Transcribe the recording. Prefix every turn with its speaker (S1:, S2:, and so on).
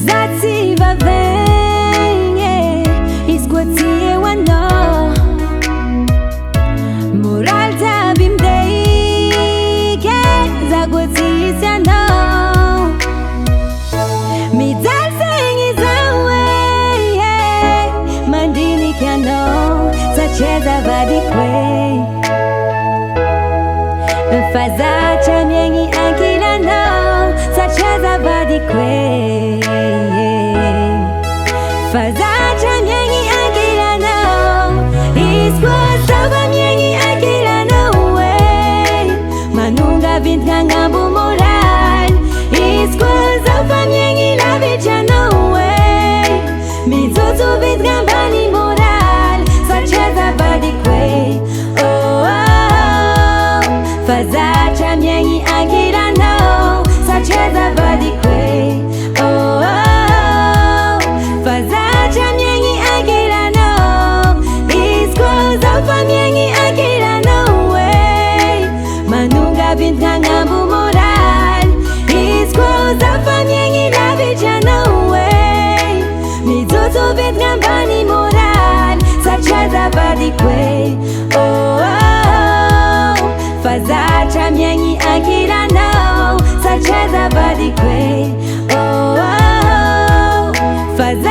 S1: Zatra va bem, esgotia o anão. Moral tá bem daí, que zagotia não. Me dá sem exaue, mandini que não. Zacheza va di que. Fazate miei anche la no, Zacheza va di que. Fazate miei anche la no, isquasava miei anche la no way. Ma nunca vinta ngambo moral, isquasava miei la vecchia no way. Mi zozo vit gambani moral, Zacheza va di que. Zatra miei anche la no, Zacheza va di que. Oh, oh, Zatra miei anche la no, iscosa fa miei anche la no way. Ma nunca vinta ngambo moral, iscosa fa miei la vecchia no way. Mi zozo vit gambani moral, Zacheza va di que. Oh, oh, Zatra miei anche la no, Zacheza va di que. Oh, oh, oh.